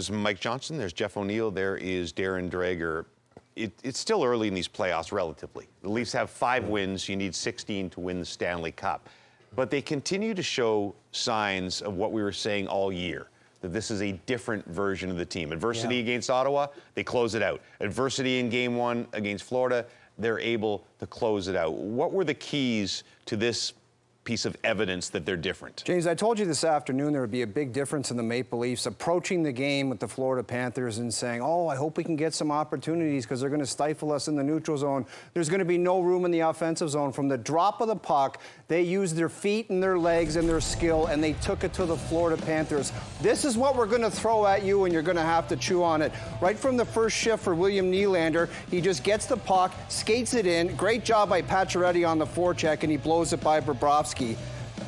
There's Mike Johnson, there's Jeff O'Neill, there is Darren Dreger. It's still early in these playoffs, relatively. The Leafs have 5 wins. You need 16 to win the Stanley Cup. But they continue to show signs of what we were saying all year, that this is a different version of the team. Adversity against Ottawa, they close it out. Adversity in Game 1 against Florida, they're able to close it out. What were the keys to this piece of evidence that they're different? James, I told you this afternoon there would be a big difference in the Maple Leafs approaching the game with the Florida Panthers and saying, oh, I hope we can get some opportunities because they're going to stifle us in the neutral zone. There's going to be no room in the offensive zone. From the drop of the puck, they used their feet and their legs and their skill, and they took it to the Florida Panthers. This is what we're going to throw at you, and you're going to have to chew on it. Right from the first shift for William Nylander, he just gets the puck, skates it in. Great job by Pacioretty on the forecheck, and he blows it by Bobrovsky.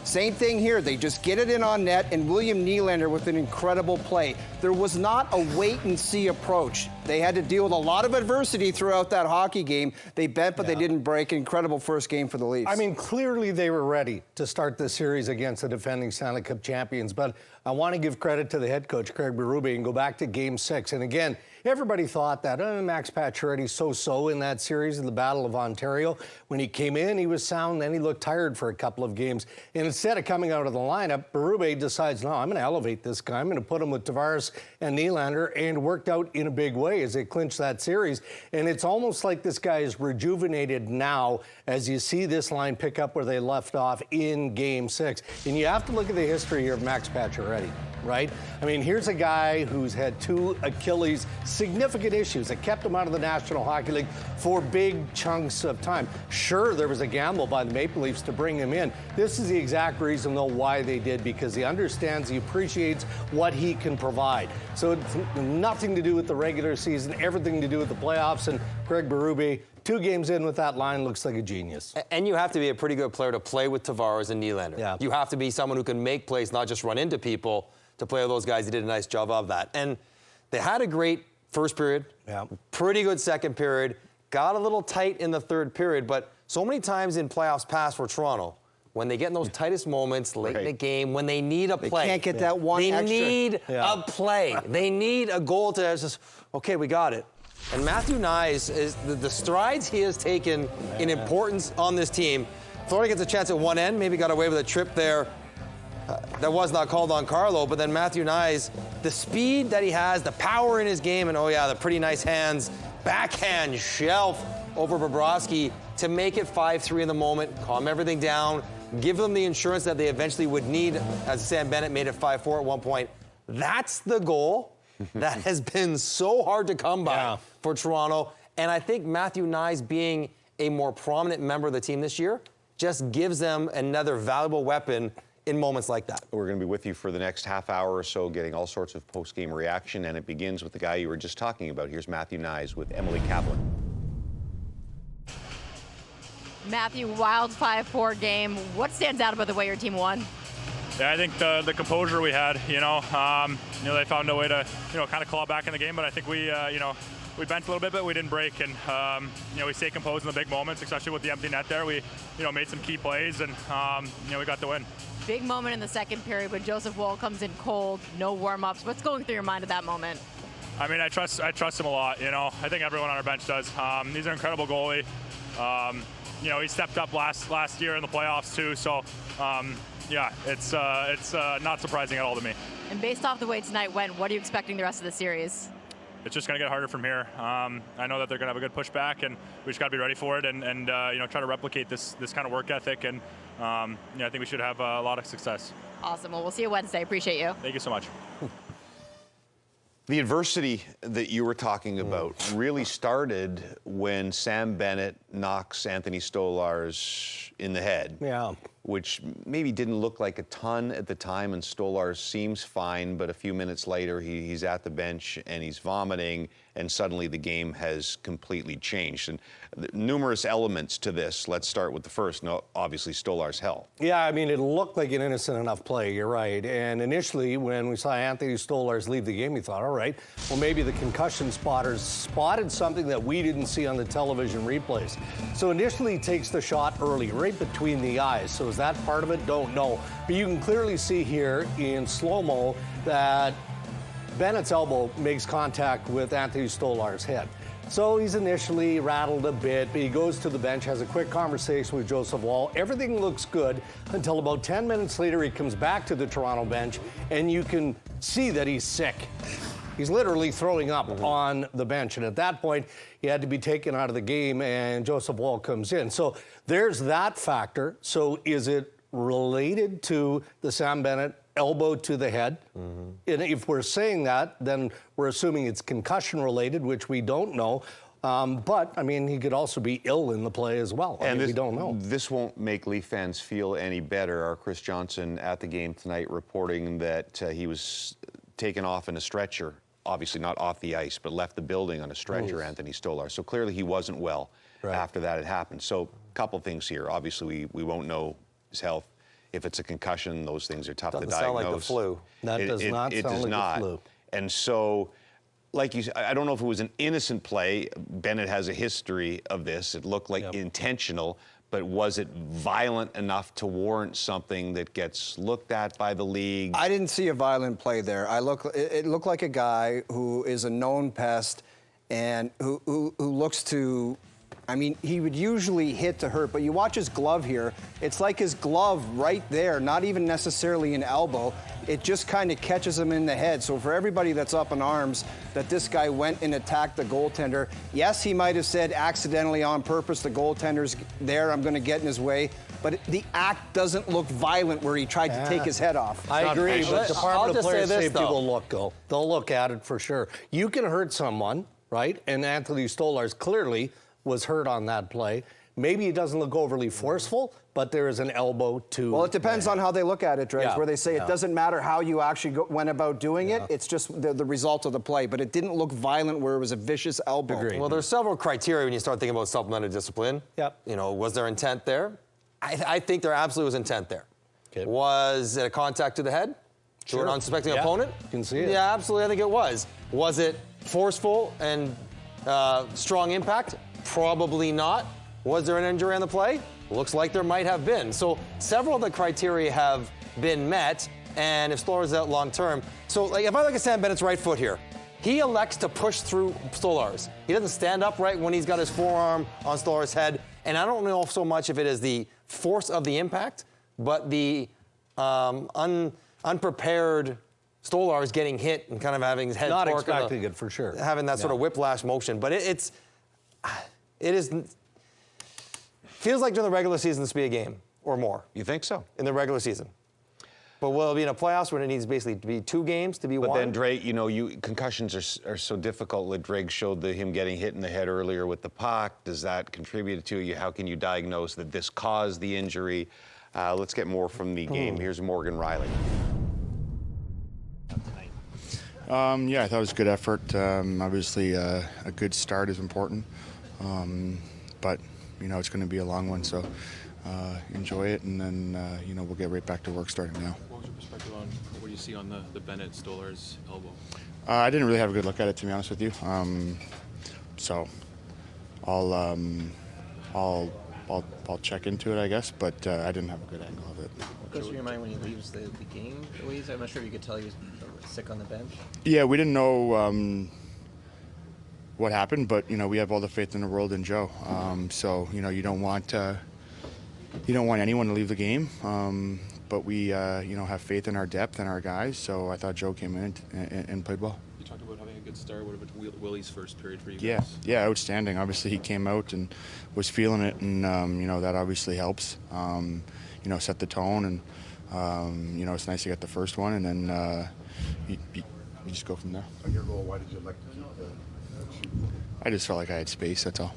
Same thing here. They just get it in on net, and William Nylander with an incredible play. There was not a wait-and-see approach. They had to deal with a lot of adversity throughout that hockey game. They bent, but they didn't break. Incredible first game for the Leafs. I mean, clearly they were ready to start this series against the defending Stanley Cup champions, but I want to give credit to the head coach, Craig Berube, and go back to Game 6. And again, everybody thought that Max Pacioretty so-so in that series in the Battle of Ontario. When he came in, he was sound, then he looked tired for a couple of games. And instead of coming out of the lineup, Berube decides, no, I'm going to elevate this guy. I'm going to put him with Tavares and Nylander, and worked out in a big way as they clinched that series. And it's almost like this guy is rejuvenated now as you see this line pick up where they left off in Game 6. And you have to look at the history here of Max Pacioretty, right? I mean, here's a guy who's had 2 Achilles significant issues that kept him out of the National Hockey League for big chunks of time. Sure, there was a gamble by the Maple Leafs to bring him in. This is the exact reason, though, why they did, because he understands, he appreciates what he can provide. So it's nothing to do with the regular season, everything to do with the playoffs, and Craig Berube, 2 games in with that line, looks like a genius. And you have to be a pretty good player to play with Tavares and Nylander. Yeah. You have to be someone who can make plays, not just run into people. To play with those guys, he did a nice job of that. And they had a great first period, pretty good second period, got a little tight in the third period, but so many times in playoffs past for Toronto, when they get in those tightest moments late in the game, when they need a play. They can't get that one extra. They need a play. They need a goal to just, okay, we got it. And Matthew Knies, is the strides he has taken in importance on this team. Florida gets a chance at one end, maybe got away with a trip there. That was not called on Carlo, but then Matthew Knies, the speed that he has, the power in his game, and the pretty nice hands, backhand shelf over Bobrovsky to make it 5-3 in the moment, calm everything down, give them the insurance that they eventually would need, as Sam Bennett made it 5-4 at one point. That's the goal that has been so hard to come by for Toronto, and I think Matthew Knies being a more prominent member of the team this year just gives them another valuable weapon in moments like that. We're going to be with you for the next half hour or so, getting all sorts of post-game reaction, and it begins with the guy you were just talking about. Here's Matthew Knies with Emily Kaplan. Matthew, wild 5-4 game. What stands out about the way your team won? Yeah, I think the composure we had, they found a way to, kind of claw back in the game, but I think we bent a little bit, but we didn't break, and we stayed composed in the big moments, especially with the empty net there. We, made some key plays, and we got the win. Big moment in the second period when Joseph Woll comes in cold, no warm-ups. What's going through your mind at that moment? I mean, I trust him a lot. I think everyone on our bench does. He's an incredible goalie. He stepped up last year in the playoffs too. So, it's not surprising at all to me. And based off the way tonight went, what are you expecting the rest of the series? It's just going to get harder from here. I know that they're going to have a good pushback, and we just got to be ready for it and try to replicate this kind of work ethic. And I think we should have a lot of success. Awesome. Well, we'll see you Wednesday. Appreciate you. Thank you so much. The adversity that you were talking about really started when Sam Bennett knocks Anthony Stolarz in the head. Which maybe didn't look like a ton at the time, and Stolarz seems fine, but a few minutes later he's at the bench and he's vomiting, and suddenly the game has completely changed. And numerous elements to this. Let's start with the first. No, obviously Stolarz hell. Yeah, I mean, it looked like an innocent enough play, you're right. And initially, when we saw Anthony Stolarz leave the game, we thought, all right, well, maybe the concussion spotters spotted something that we didn't see on the television replays. So initially he takes the shot early, right between the eyes. So is that part of it? Don't know. But you can clearly see here in slow-mo that Bennett's elbow makes contact with Anthony Stolarz's head. So he's initially rattled a bit, but he goes to the bench, has a quick conversation with Joseph Woll. Everything looks good until about 10 minutes later, he comes back to the Toronto bench, and you can see that he's sick. He's literally throwing up on the bench. And at that point, he had to be taken out of the game, and Joseph Woll comes in. So there's that factor. So is it related to the Sam Bennett elbow to the head? And if we're saying that, then we're assuming it's concussion related, which we don't know. But, I mean, he could also be ill in the play as well. I mean, we don't know. This won't make Leaf fans feel any better. Our Chris Johnson at the game tonight reporting that he was taken off in a stretcher, obviously not off the ice, but left the building on a stretcher, Anthony Stolarzz. So clearly he wasn't well after that had happened. So a couple things here. Obviously, we won't know his health. If it's a concussion, those things are tough to diagnose. Doesn't sound like the flu. That does not sound like the flu. And so, like you said, I don't know if it was an innocent play. Bennett has a history of this. It looked like intentional, but was it violent enough to warrant something that gets looked at by the league? I didn't see a violent play there. It looked like a guy who is a known pest and who looks to, I mean, he would usually hit to hurt, but you watch his glove here. It's like his glove right there, not even necessarily an elbow. It just kind of catches him in the head. So for everybody that's up in arms that this guy went and attacked the goaltender, yes, he might have said accidentally on purpose, the goaltender's there, I'm going to get in his way. But the act doesn't look violent where he tried to take his head off. I agree, but Department of Player Safety though. will look, though. They'll look at it for sure. You can hurt someone, right? And Anthony Stolarzz clearly was hurt on that play. Maybe it doesn't look overly forceful, but there is an elbow to... Well, it depends on how they look at it, Dregs, where they say it doesn't matter how you actually went about doing it. It's just the result of the play. But it didn't look violent where it was a vicious elbow. Agreed. Well, there's several criteria when you start thinking about supplemental discipline. Yep. You know, was there intent there? I think there absolutely was intent there. Okay. Was it a contact to the head? To an unsuspecting opponent? You can see it. Yeah, absolutely, I think it was. Was it forceful and strong impact? Probably not. Was there an injury on the play? Looks like there might have been. So several of the criteria have been met, and if Stolarz's out long term. So like if I look at Sam Bennett's right foot here, he elects to push through Stolarz's. He doesn't stand upright when he's got his forearm on Stolarz's head, and I don't know so much if it is the force of the impact, but the unprepared Stolarz's getting hit and kind of having his head Not torqued, expecting it for sure. having that sort of whiplash motion. But it feels like during the regular season this will be a game or more. You think so? In the regular season. But will it be in a playoffs when it needs basically to be 2 games to be But one? then, Drake, you know, concussions are so difficult. Like Drake showed him getting hit in the head earlier with the puck. Does that contribute to you? How can you diagnose that this caused the injury? Let's get more from the game. Here's Morgan Rielly. Yeah, I thought it was a good effort. Obviously, a good start is important. But, you know, it's going to be a long one, so enjoy it, and then, you know, we'll get right back to work starting now. What was your perspective on what you see on the Bennett-Stolarz elbow? I didn't really have a good look at it, to be honest with you. So I'll check into it, I guess, but I didn't have a good angle of it. What goes through your mind when he leaves the game, Louise? I'm not sure if you could tell he was sick on the bench. Yeah, we didn't know what happened, but, you know, we have all the faith in the world in Joe. So, you know, you don't want anyone to leave the game, but we, you know, have faith in our depth and our guys. So I thought Joe came in and played well. You talked about having a good start. What about Willie's first period for you guys? Yeah, outstanding. Obviously, he came out and was feeling it, and you know, that obviously helps. You know, set the tone, and you know, it's nice to get the first one, and then you just go from there. On your goal, why did you elect to keep the I just felt like I had space. That's all.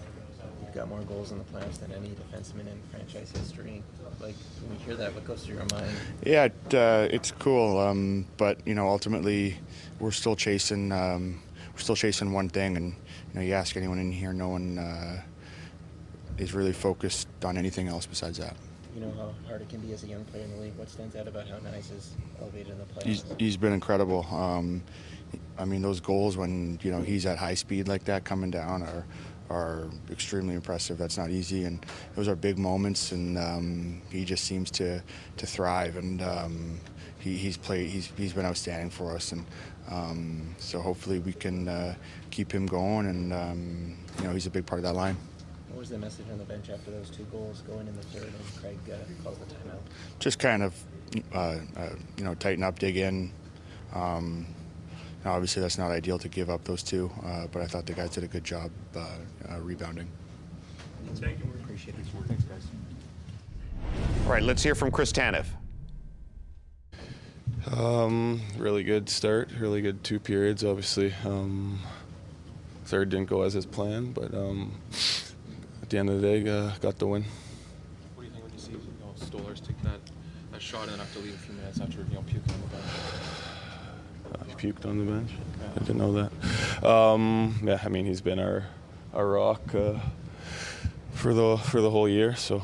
You've got more goals in the playoffs than any defenseman in franchise history. Like, when you hear that, what goes through your mind? Yeah, it's cool, but you know, ultimately, we're still chasing one thing, and you know, you ask anyone in here, no one is really focused on anything else besides that. You know how hard it can be as a young player in the league. What stands out about how Knies is elevated in the playoffs? He's been incredible. I mean, those goals when, you know, he's at high speed like that coming down are extremely impressive. That's not easy, and those are big moments, and he just seems to thrive, and he's been outstanding for us, and so hopefully we can keep him going, and he's a big part of that line. What was the message on the bench after those 2 goals going in the third and Craig calls the timeout? Just kind of tighten up, dig in. Obviously that's not ideal to give up those 2, but I thought the guys did a good job rebounding. Thank you. Appreciate it. Thanks, guys. All right, let's hear from Chris Tanev. Really good start, really good 2 periods, obviously. Third didn't go as planned, but at the end of the day, got the win. What do you think when you see Stolarz take that shot and then have to leave a few minutes after puking on the bench? He puked on the bench? Yeah. I didn't know that. Yeah, I mean, he's been our rock for the whole year, so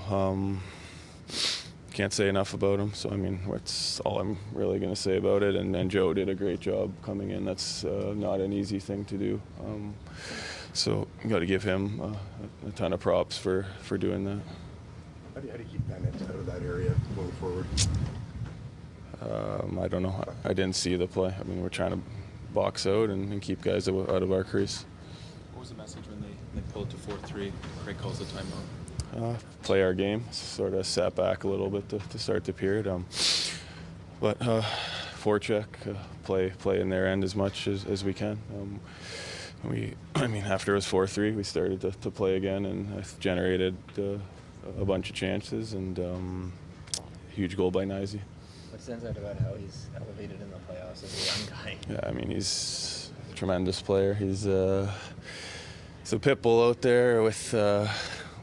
can't say enough about him. So I mean, that's all I'm really going to say about it. And Joe did a great job coming in. That's not an easy thing to do. So you got to give him a ton of props for doing that. How do you keep Bennett out of that area going forward? I don't know. I didn't see the play. I mean, we're trying to box out and keep guys out of our crease. What was the message when they pulled to 4-3? Craig calls the timeout. Play our game. Sort of sat back a little bit to start the period. But forecheck, play in their end as much as we can. I mean, after it was 4-3, we started to play again, and I generated a bunch of chances, and huge goal by Knies. What stands out about how he's elevated in the playoffs as a young guy? Yeah, I mean, he's a tremendous player. He's a pit bull out there with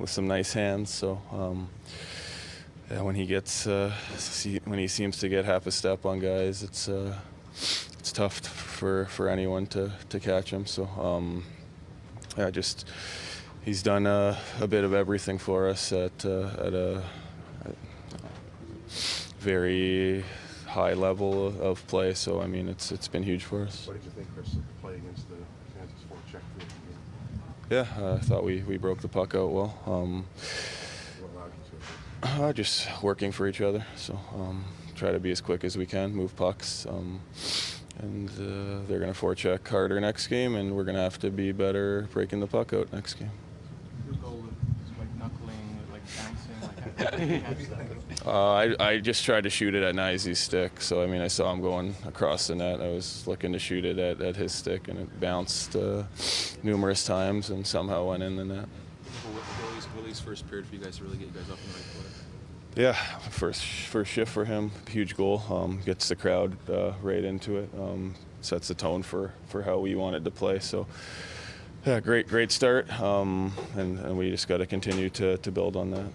some nice hands. So yeah, when he seems to get half a step on guys, it's tough for anyone to catch him. So yeah, he's done a bit of everything for us at a very high level of play. So I mean, it's been huge for us. What did you think, Chris, of the play against the Panthers forecheck? Yeah, I thought we broke the puck out well. What allowed you to? Just working for each other. So try to be as quick as we can, move pucks. And they're going to forecheck harder next game, and we're going to have to be better breaking the puck out next game. Your goal was like knuckling, like bouncing, I just tried to shoot it at Knies' stick. So I mean, I saw him going across the net. I was looking to shoot it at his stick, and it bounced numerous times and somehow went in the net. Willie's first period for you guys to really get you guys up in the right foot. Yeah, first shift for him, huge goal. Gets the crowd right into it. Sets the tone for how we wanted to play. So, yeah, great start, and we just got to continue to build on that.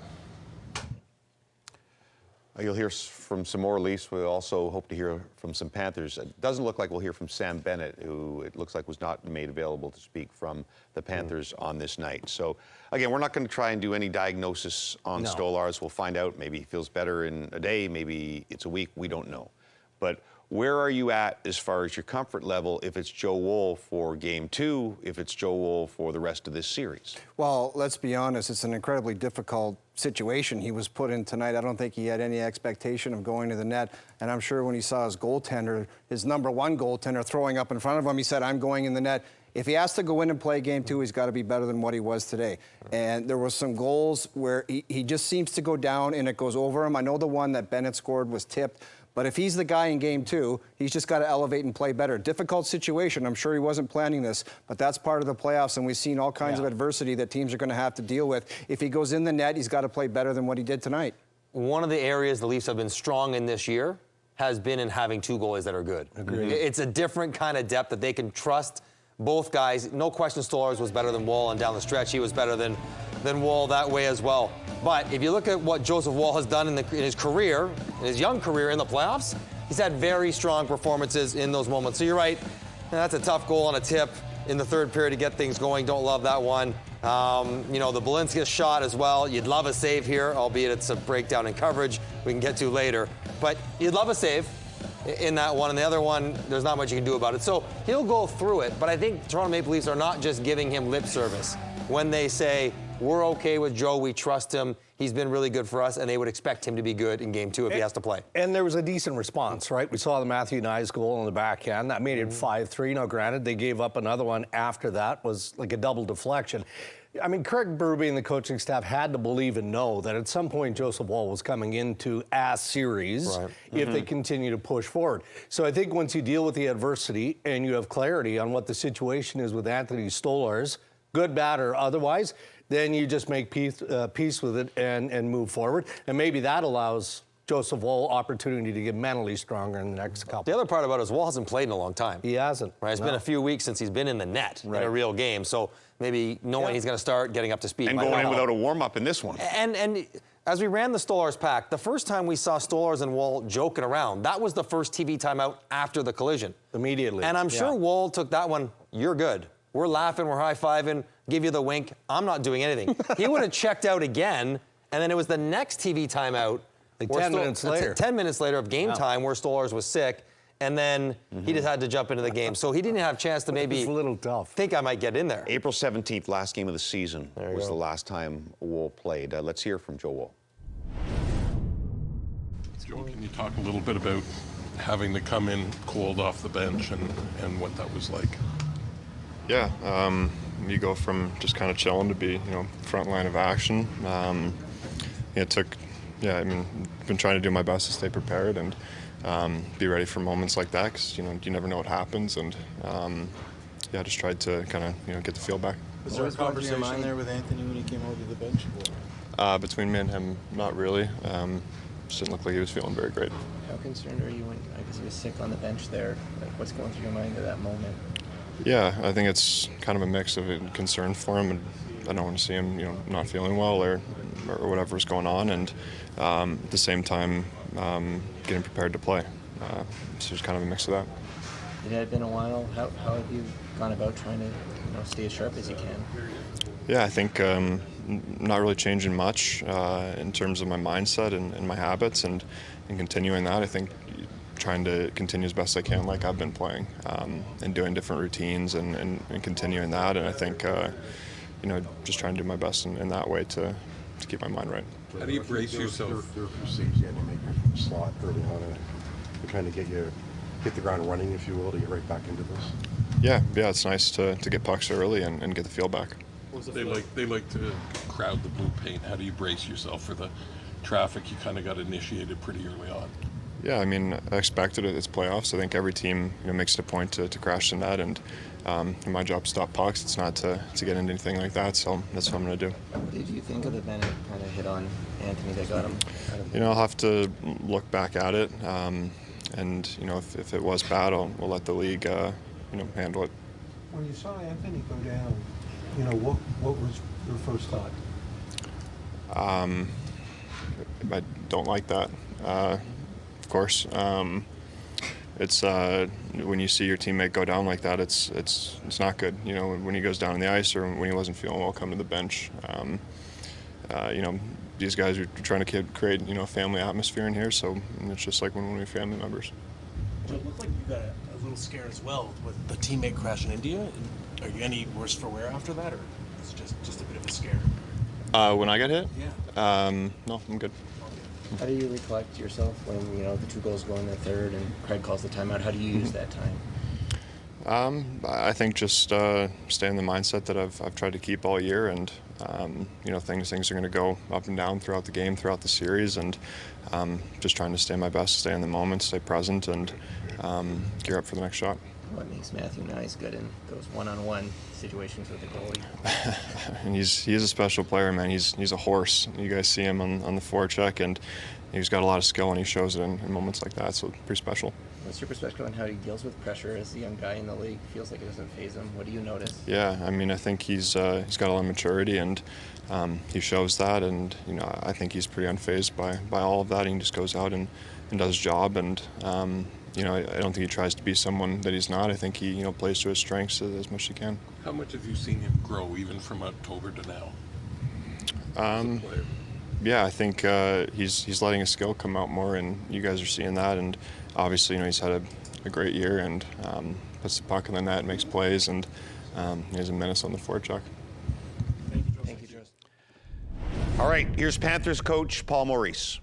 You'll hear from some more Leafs. We also hope to hear from some Panthers. It doesn't look like we'll hear from Sam Bennett, who it looks like was not made available to speak from the Panthers on this night. So, again, we're not going to try and do any diagnosis on Stolarz. We'll find out. Maybe he feels better in a day. Maybe it's a week. We don't know. But where are you at as far as your comfort level if it's Joe Woll for Game 2, if it's Joe Woll for the rest of this series? Well, let's be honest, it's an incredibly difficult situation he was put in tonight. I don't think he had any expectation of going to the net, and I'm sure when he saw his goaltender, his number one goaltender, throwing up in front of him, he said, I'm going in the net. If he has to go in and play Game 2, he's got to be better than what he was today. And there was some goals where he just seems to go down and it goes over him. I know the one that Bennett scored was tipped, but if he's the guy in Game 2, he's just got to elevate and play better. Difficult situation. I'm sure he wasn't planning this, but that's part of the playoffs, and we've seen all kinds of adversity that teams are going to have to deal with. If he goes in the net, he's got to play better than what he did tonight. One of the areas the Leafs have been strong in this year has been in having 2 goalies that are good. Agreed. It's a different kind of depth that they can trust both guys. No question Stolarz was better than Woll, and down the stretch he was better than Woll that way as well. But if you look at what Joseph Woll has done in his career, in his young career in the playoffs, he's had very strong performances in those moments. So you're right, that's a tough goal on a tip in the third period to get things going. Don't love that one. The Balinska shot as well. You'd love a save here, albeit it's a breakdown in coverage we can get to later. But you'd love a save. in that one, and the other one, there's not much you can do about it. So he'll go through it, but I think Toronto Maple Leafs are not just giving him lip service when they say, we're okay with Joe, we trust him, he's been really good for us, and they would expect him to be good in Game 2 if he has to play. And there was a decent response, right? We saw the Matthew Knies goal on the backhand. That made it 5-3. Now, granted, they gave up another one after that, was like a double deflection. I mean, Craig Berube and the coaching staff had to believe and know that at some point Joseph Woll was coming into a series if they continue to push forward. So I think once you deal with the adversity and you have clarity on what the situation is with Anthony Stolarz, good, bad, or otherwise, then you just make peace with it and move forward. And maybe that allows Joseph Woll opportunity to get mentally stronger in the next couple. The other part about it is Woll hasn't played in a long time. He hasn't. Right? It's been a few weeks since he's been in the net in a real game. So maybe knowing he's going to start getting up to speed. And going in without a warm-up in this one. And as we ran the Stolarz pack, the first time we saw Stolarz and Woll joking around, that was the first TV timeout after the collision. Immediately. And I'm sure Woll took that one, you're good. We're laughing, we're high-fiving, give you the wink. I'm not doing anything. He would have checked out again, and then it was the next TV timeout. Like 10 minutes later. 10 minutes later of game time where Stolarz was sick, and then he just had to jump into the game. So he didn't have a chance to maybe it's a little tough. Think I might get in there. April 17th, last game of the season, was the last time Woll played. Let's hear from Joe Woll. Joe, can you talk a little bit about having to come in cold off the bench and what that was like? Yeah, you go from just kind of chilling to be, front line of action. It took, I mean, I've been trying to do my best to stay prepared and be ready for moments like that because, you never know what happens. And, just tried to kind of, get the feel back. Was there a conversation in there with Anthony when he came over to the bench? Between me and him, not really. Just didn't look like he was feeling very great. How concerned are you when, I guess he was sick on the bench there? Like, what's going through your mind at that moment? Yeah, I think it's kind of a mix of concern for him, and I don't want to see him, not feeling well or whatever's going on, and at the same time, getting prepared to play. So there's kind of a mix of that. It had been a while. How have you gone about trying to, stay as sharp as you can? Yeah, I think not really changing much in terms of my mindset and my habits, and continuing that. I think trying to continue as best I can like I've been playing and doing different routines and continuing that. And I think, just trying to do my best in that way to keep my mind right. How do you brace yourself? There were a few saves you had to make your slot early on. They're trying to get you hit the ground running, if you will, to get right back into this. Yeah, it's nice to get pucks early and get the feel back. They like to crowd the blue paint. How do you brace yourself for the traffic? You kind of got initiated pretty early on. Yeah, I mean, I expected it. It's playoffs. I think every team makes it a point to crash the net, and my job is to stop pucks. It's not to get into anything like that, so that's what I'm going to do. What did you think of the Bennett kind of hit on Anthony that got him out of I'll have to look back at it, and, if it was bad, we'll let the league, handle it. When you saw Anthony go down, what was your first thought? I don't like that. Of course, it's when you see your teammate go down like that, it's not good. When he goes down on the ice or when he wasn't feeling well, come to the bench. These guys are trying to create a family atmosphere in here, so it's just like when we're family members. It looked like you got a little scared as well with the teammate crashing into you. Are you any worse for wear after that, or it's just a bit of a scare? When I got hit? Yeah. No, I'm good. How do you recollect yourself when, the 2 goals go in the third and Craig calls the timeout? How do you use that time? I think just stay in the mindset that I've tried to keep all year, and things are going to go up and down throughout the game, throughout the series, and just trying to stay my best, stay in the moment, stay present, and gear up for the next shot. What makes Matthew Knies good in those one-on-one situations with the goalie? And he's a special player, man. He's a horse. You guys see him on the forecheck, and he's got a lot of skill, and he shows it in moments like that. So pretty special. What's your perspective on how he deals with pressure as a young guy in the league? Feels like it doesn't faze him. What do you notice? Yeah, I mean, I think he's got a lot of maturity, and he shows that. And I think he's pretty unfazed by all of that. He just goes out and does his job, and I don't think he tries to be someone that he's not. I think he plays to his strengths as much as he can. How much have you seen him grow, even from October to now? As a player? Yeah, I think he's letting his skill come out more, and you guys are seeing that. And obviously, he's had a great year and puts the puck in the net, makes plays, and he's a menace on the forecheck. Thank you, Joseph. All right, here's Panthers coach Paul Maurice.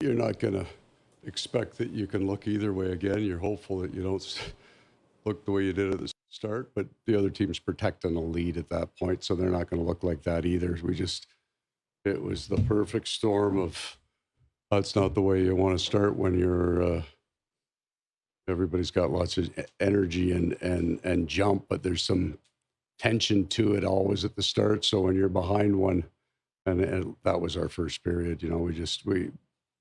You're not going to expect that you can look either way again. You're hopeful that you don't look the way you did at the start, but the other team's protecting a lead at that point, so they're not going to look like that either. It was the perfect storm of that's not the way you want to start when you're everybody's got lots of energy and jump, but there's some tension to it always at the start. So when you're behind one, and that was our first period, we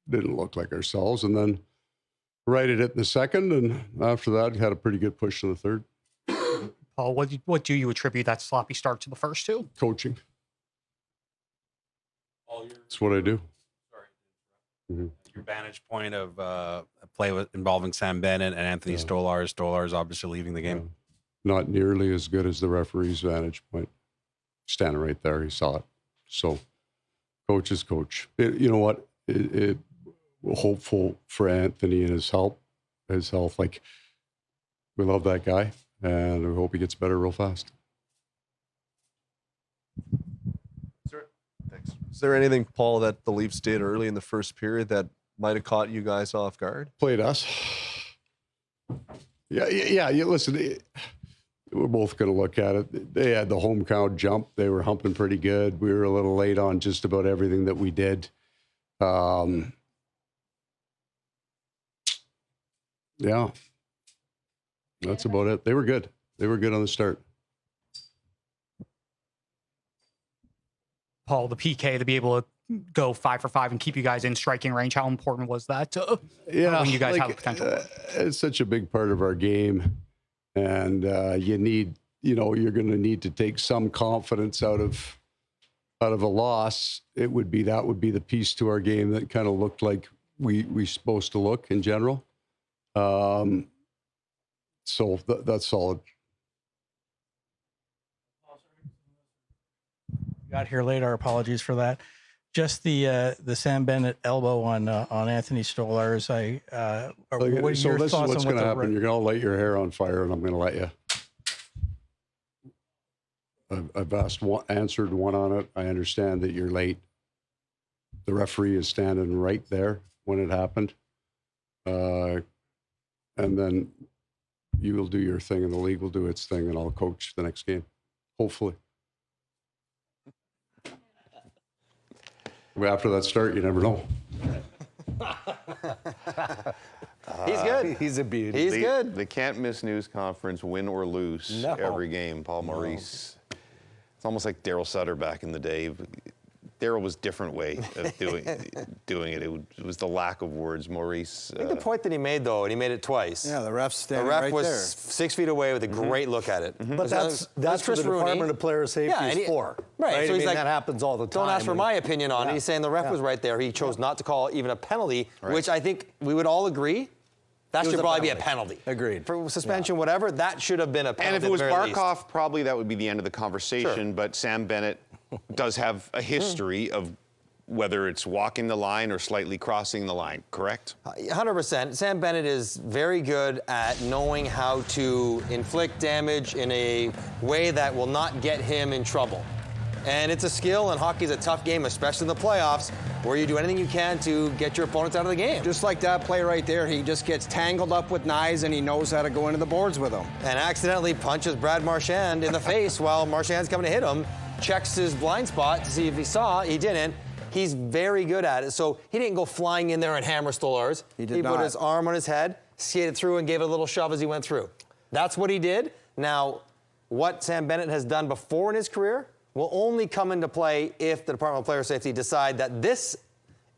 didn't look like ourselves, and then righted it in the second, and after that had a pretty good push in the third. Paul, what do you attribute that sloppy start to the first two? Coaching. That's what I do. Your vantage point of a play involving Sam Bennett and Anthony Stolarz. Stolarz obviously leaving the game. Not nearly as good as the referee's vantage point. Standing right there, he saw it. So, coach is coach. You know what? We're hopeful for Anthony and his health. Like, we love that guy, and we hope he gets better real fast. Is there anything, Paul, that the Leafs did early in the first period that might have caught you guys off guard? Played us. Yeah. Listen, we're both going to look at it. They had the home crowd jump. They were humping pretty good. We were a little late on just about everything that we did. Yeah. That's about it. They were good. They were good on the start. Paul, the PK to be able to go 5 for 5 and keep you guys in striking range. How important was that when you guys have the potential? It's such a big part of our game, and you're going to need to take some confidence out of a loss. That would be the piece to our game that kind of looked like we supposed to look in general. So that's solid. Got here late. Our apologies for that. Just the Sam Bennett elbow on Anthony Stolarz. What are your this is thoughts what's on going to happen. You're going to light your hair on fire, and I'm going to let you. I've answered one on it. I understand that you're late. The referee is standing right there when it happened, and then you will do your thing, and the league will do its thing, and I'll coach the next game, hopefully. After that start, you never know. He's good. He's a beauty. He's good. The can't miss news conference, win or lose every game. Paul Maurice. It's almost like Daryl Sutter back in the day. Daryl was a different way of doing it. It was the lack of words. Maurice. I think the point that he made, though, and he made it twice. Yeah, the ref's standing right there. right was there. 6 feet away with a great look at it. But that's what the Department of Player Safety is for. Right. So he's like, that happens all the time. Don't ask for my opinion on it. He's saying the ref was right there. He chose not to call even a penalty, which I think we would all agree that should probably be a penalty. Agreed. For suspension, whatever, that should have been a penalty. And if it was at the very Barkov, least. probably that would be the end of the conversation. Sure. But Sam Bennett does have a history of whether it's walking the line or slightly crossing the line, correct? 100%. Sam Bennett is very good at knowing how to inflict damage in a way that will not get him in trouble. And it's a skill, and hockey's a tough game, especially in the playoffs, where you do anything you can to get your opponents out of the game. Just like that play right there, he just gets tangled up with Knies, and he knows how to go into the boards with him. And accidentally punches Brad Marchand in the face while Marchand's coming to hit him, checks his blind spot to see if he saw, he didn't. He's very good at it. So he didn't go flying in there and hammer Stolarz. He put his arm on his head, skated through, and gave it a little shove as he went through. That's what he did. Now, what Sam Bennett has done before in his career will only come into play if the Department of Player Safety decide that this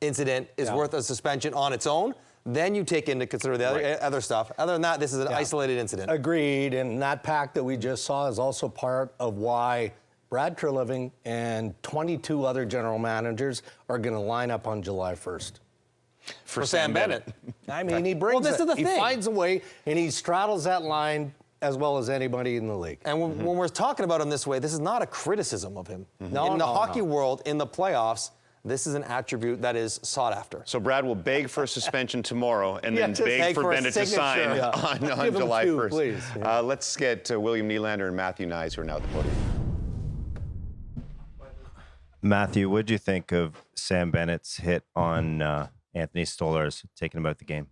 incident is worth a suspension on its own. Then you take into consider the other stuff. Other than that, this is an isolated incident. Agreed. And that pack that we just saw is also part of why Brad Treliving and 22 other general managers are going to line up on July 1st. For Sam Bennett. I mean, he brings this is the He thing. finds a way, and he straddles that line as well as anybody in the league. And when we're talking about him this way, this is not a criticism of him. No, in the hockey world, in the playoffs, this is an attribute that is sought after. So Brad will beg for a suspension tomorrow and then just beg for a Bennett to sign signature. on Give him July 2, 1st. please. Let's get William Nylander and Matthew Knies, who are now at the podium. Matthew, what did you think of Sam Bennett's hit on Anthony Stolarz taking him out the game?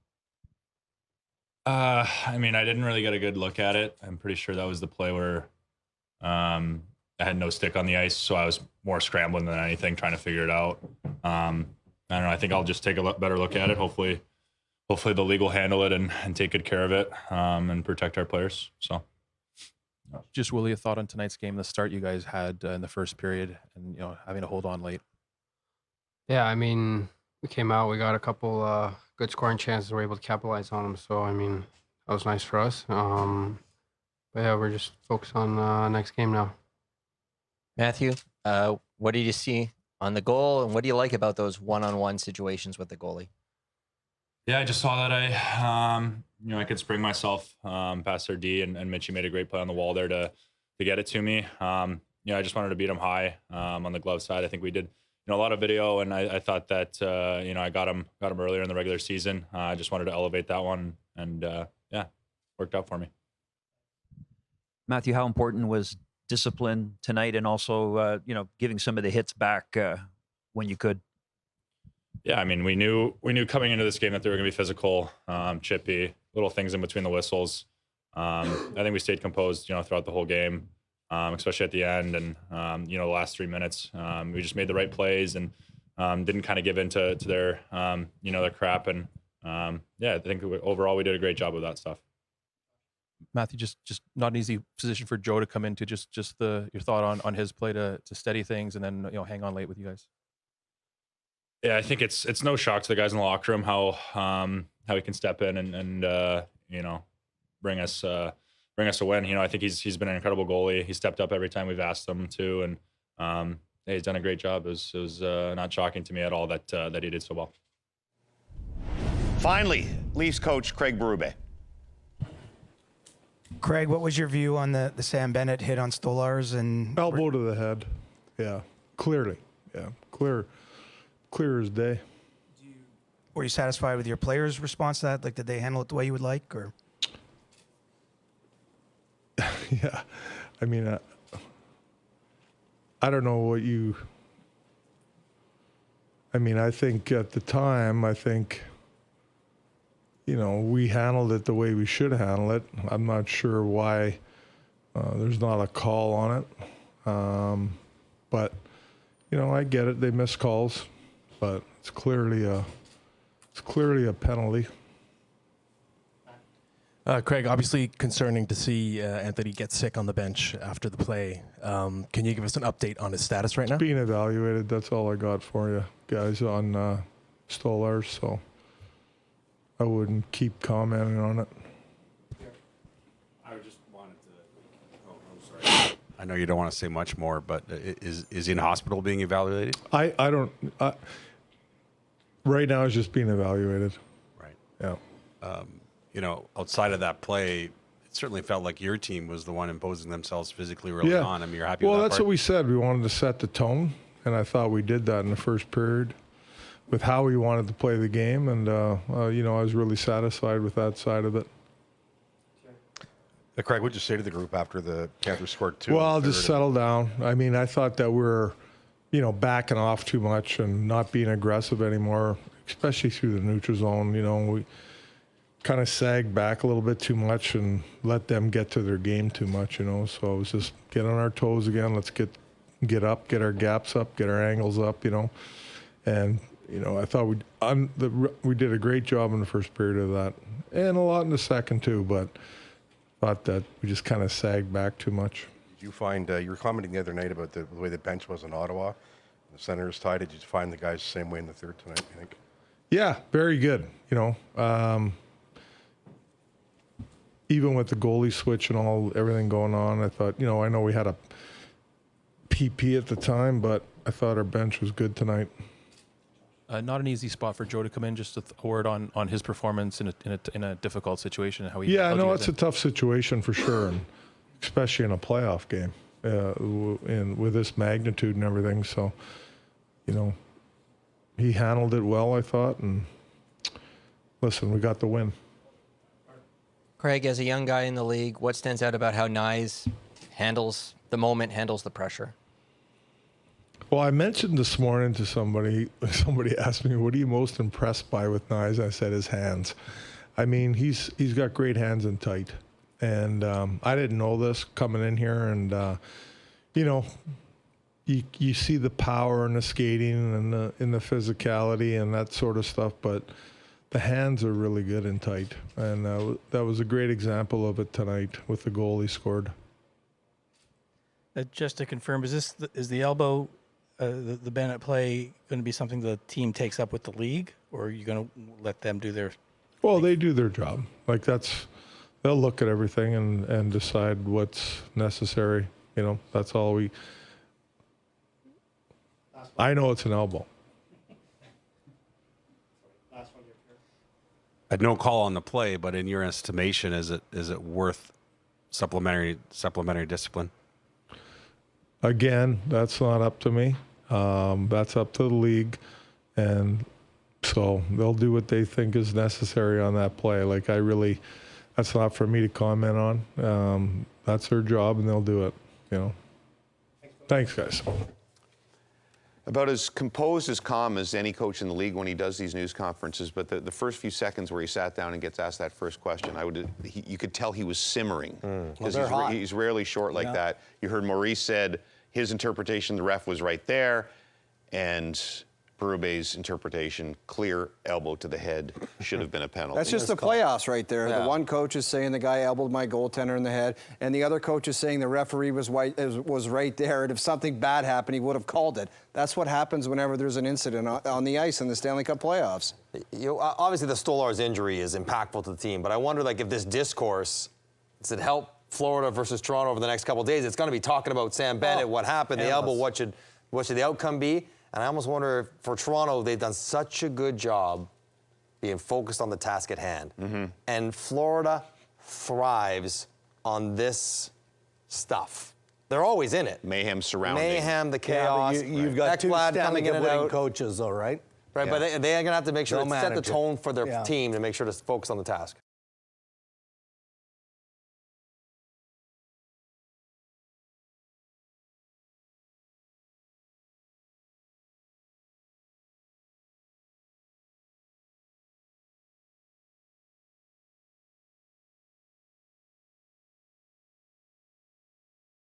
I mean, I didn't really get a good look at it. I'm pretty sure that was the play where I had no stick on the ice, so I was more scrambling than anything, trying to figure it out. I don't know. I think I'll just take a better look at it. Hopefully the league will handle it and take good care of it and protect our players. So. Just Willie, a thought on tonight's game, the start you guys had in the first period, and having to hold on late. Yeah, I mean, we came out, we got a couple good scoring chances, we were able to capitalize on them. So I mean, that was nice for us. But yeah, we're just focused on next game now. Matthew, what did you see on the goal, and what do you like about those one-on-one situations with the goalie? Yeah, I just saw that I could spring myself past their D, and Mitchie made a great play on the wall there to get it to me. I just wanted to beat him high on the glove side. I think we did a lot of video, and I thought that I got him earlier in the regular season. I just wanted to elevate that one, and worked out for me. Matthew, how important was discipline tonight, and also giving some of the hits back when you could? Yeah, I mean, we knew coming into this game that they were going to be physical, chippy, little things in between the whistles. I think we stayed composed, throughout the whole game, especially at the end, and the last 3 minutes. We just made the right plays and didn't kind of give in to their their crap. And I think overall we did a great job with that stuff. Matthew, just not an easy position for Joe to come into. Just your thought on his play to steady things and then hang on late with you guys. Yeah, I think it's no shock to the guys in the locker room how he can step in and bring us a win. I think he's been an incredible goalie. He stepped up every time we've asked him to, and he's done a great job. It was not shocking to me at all that he did so well. Finally, Leafs coach Craig Berube. Craig, what was your view on the Sam Bennett hit on Stolarz and elbow to the head? Yeah, clearly, yeah, clear as day. Were you satisfied with your players' response to that? Like, did they handle it the way you would like, or? Yeah, I mean, I don't know what you. I mean, I think at the time, we handled it the way we should handle it. I'm not sure why there's not a call on it, but I get it. They miss calls. But it's clearly a penalty. Craig, obviously concerning to see Anthony get sick on the bench after the play. Can you give us an update on his status right now? It's being evaluated. That's all I got for you guys on Stolarz. So I wouldn't keep commenting on it. I just wanted to. Oh, sorry. I know you don't want to say much more, but is he in hospital being evaluated? I don't. Right now, it's just being evaluated. Right. Yeah. Outside of that play, it certainly felt like your team was the one imposing themselves physically early Yeah. on. I mean, you're happy Well, with that that's part? what we said. We wanted to set the tone, and I thought we did that in the first period with how we wanted to play the game. And, I was really satisfied with that side of it. Craig, what'd you say to the group after the Panthers scored 2? Well, I'll just settle down. I mean, I thought that we were, backing off too much and not being aggressive anymore, especially through the neutral zone. We kind of sagged back a little bit too much and let them get to their game too much, So it was just get on our toes again. Let's get up, get our gaps up, get our angles up, And, I thought we did a great job in the first period of that, and a lot in the second too, but thought that we just kind of sagged back too much. Did you find, you were commenting the other night about the way the bench was in Ottawa, the center is tied. Did you find the guys the same way in the third tonight, you think? Yeah, very good. Even with the goalie switch and everything going on, I thought, I know we had a PP at the time, but I thought our bench was good tonight. Not an easy spot for Joe to come in. Just a word on his performance in a difficult situation and how he. Yeah, no, it's a tough situation for sure, and especially in a playoff game, and with this magnitude and everything. So, he handled it well, I thought. And listen, we got the win. Craig, as a young guy in the league, what stands out about how Knies handles the moment, handles the pressure? Well, I mentioned this morning to somebody asked me, what are you most impressed by with Knies? I said his hands. I mean, he's got great hands and tight. And I didn't know this coming in here. And, you know, you see the power and the skating and in the physicality and that sort of stuff, but the hands are really good and tight. And that was a great example of it tonight with the goal he scored. Just to confirm, is the elbow, the Bennett play, going to be something the team takes up with the league, or are you going to let them do their? Well, they do their job. Like they'll look at everything and decide what's necessary. You know, that's all I know it's an elbow. Had no call on the play, but in your estimation, is it worth supplementary discipline? Again, that's not up to me. That's up to the league, and so they'll do what they think is necessary on that play. Like that's not for me to comment on. That's their job, and they'll do it. You know. Thanks, guys. About as composed, as calm as any coach in the league when he does these news conferences, but the first few seconds where he sat down and gets asked that first question, you could tell he was simmering, because he's rarely short like that. You heard Maurice said his interpretation, the ref was right there, and Berube's interpretation, clear elbow to the head, should have been a penalty. That's just the playoffs right there. Yeah. The one coach is saying the guy elbowed my goaltender in the head, and the other coach is saying the referee was right there, and if something bad happened, he would have called it. That's what happens whenever there's an incident on the ice in the Stanley Cup playoffs. Obviously, the Stolarz injury is impactful to the team, but I wonder, like, if this discourse does it help Florida versus Toronto over the next couple of days? It's going to be talking about Sam Bennett, what happened, the elbow, what should the outcome be? And I almost wonder if for Toronto, they've done such a good job being focused on the task at hand. And Florida thrives on this stuff. They're always in it. Mayhem surrounding. Mayhem, the chaos. Yeah, you've got two Stanley Cup winning coaches, though, right? Right, Yeah. but they're going to have to make sure to set the manager. tone for their team to make sure to focus on the task.